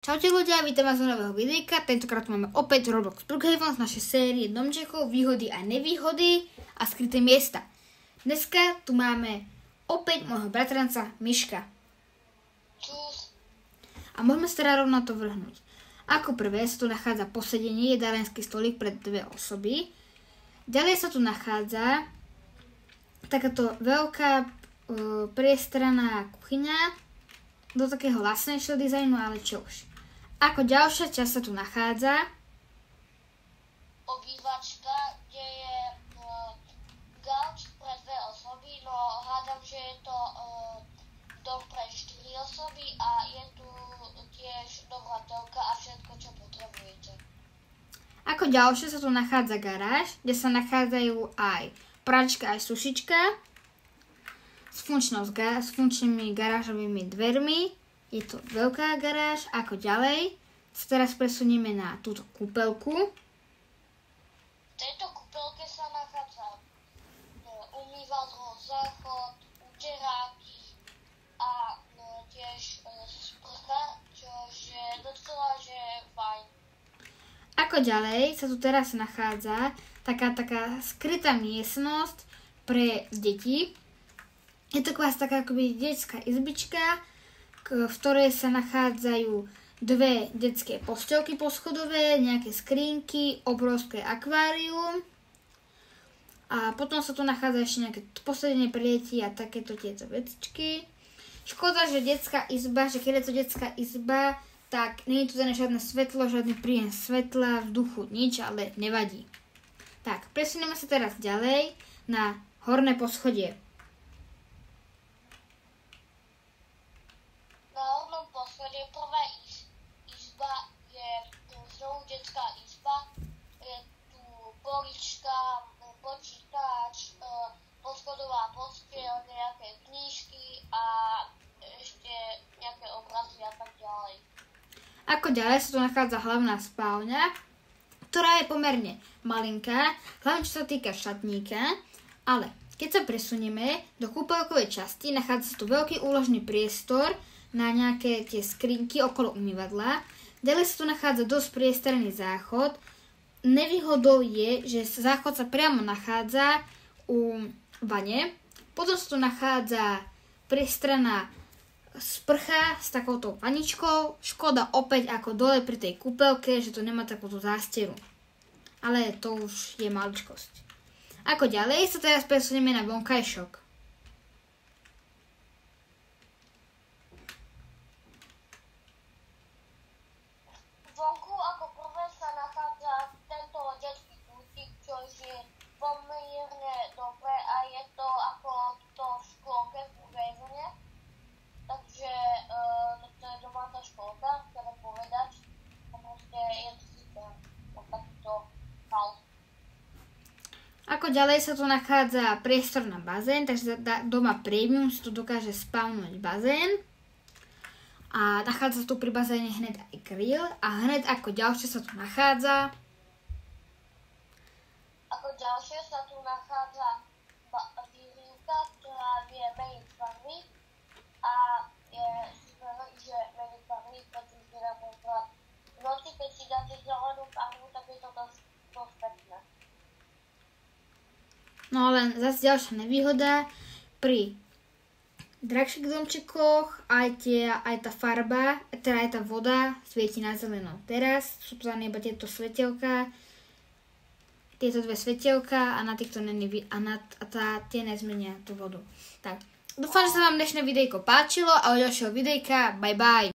Čaute ľudia, vítam vás z nového videjka. Tentokrát tu máme opäť Roblox Brookhaven z našej série domčekov, výhody a nevýhody a skryté miesta. Dneska tu máme opäť môjho bratranca Miška. A môžeme sa teda rovno na to vrhnúť. Ako prvé sa tu nachádza posedenie, jedárenský stolík pre dve osoby. Ďalej sa tu nachádza takáto veľká priestranná kuchyňa do takého vlastnejšieho dizajnu, ale čo už. Ako ďalšia časť sa tu nachádza obývačka, kde je gauč pre dve osoby, no hádam, že je to dom pre 4 osoby a je tu tiež dobrá telka a všetko, čo potrebujete. Ako ďalšie sa tu nachádza garáž, kde sa nachádzajú aj pračka, aj sušička s funkčnými garážovými dvermi. Je to veľká garáž. Ako ďalej sa teraz presunieme na túto kúpeľku. V tejto kúpeľke sa nachádza umývadlo, záchod, uteráky a tiež sprcha, čo je docela fajn. Ako ďalej sa tu teraz nachádza taká skrytá miestnosť pre deti. Je to kvás taká akoby detská izbička, v ktorej sa nachádzajú dve detské posteľky poschodové, nejaké skrinky, obrovské akvárium a potom sa tu nachádza ešte nejaké posedenie pre deti a takéto tieto vecičky. Škoda, že detská izba, že keď je to detská izba, tak nie je tu žiadne svetlo, žiadny príjem svetla, vzduchu, nič, ale nevadí. Tak, presunieme sa teraz ďalej na horné poschodie. Prvá izba je znovu detská izba, je tu polička, počítač, poschodová posteľ, nejaké knížky a ešte nejaké obrazy a tak ďalej. Ako ďalej sa tu nachádza hlavná spálňa, ktorá je pomerne malinká, hlavne čo sa týka šatníka, ale keď sa presunieme do kúpeľkovej časti, nachádza sa tu veľký úložný priestor na nejaké tie skrinky okolo umývadla. Ďalej sa tu nachádza dosť priestranný záchod. Nevýhodou je, že záchod sa priamo nachádza u vane. Potom sa tu nachádza priestranná sprcha s takouto vaničkou. Škoda opäť ako dole pri tej kúpeľke, že to nemá takúto zásteru. Ale to už je maličkosť. Ako ďalej sa teraz presunieme na vonkajšok. Vonku ako prvé sa nachádza tento detský kútik, čo je pomerne dobré a je to ako to v škôlke v Brookhavene. Takže to je domáca škôlka, chceme povedať. A proste je to super. Takýto chaos. Ako ďalej sa tu nachádza priestor na bazén, takže doma premium si tu dokáže spavnúť bazén. A nachádza sa tu pri bazéne hned aj grill a hned ako ďalšie sa tu nachádza výrivka, ktorá je made farmy a je super, že made farmy, pretože napríklad v noci, keď si dáte zelenú farmu, tak je to dosť pekné. No len zase ďalšia nevýhoda, pri drahších domčekoch aj tá farba, teda aj tá voda svieti na zeleno. Teraz sú tam iba tieto svetelka, tieto dve svetelka a na týchto tie nezmenia tú vodu. Tak, dúfam, že sa vám dnešné videjko páčilo a od ďalšieho videjka bye bye.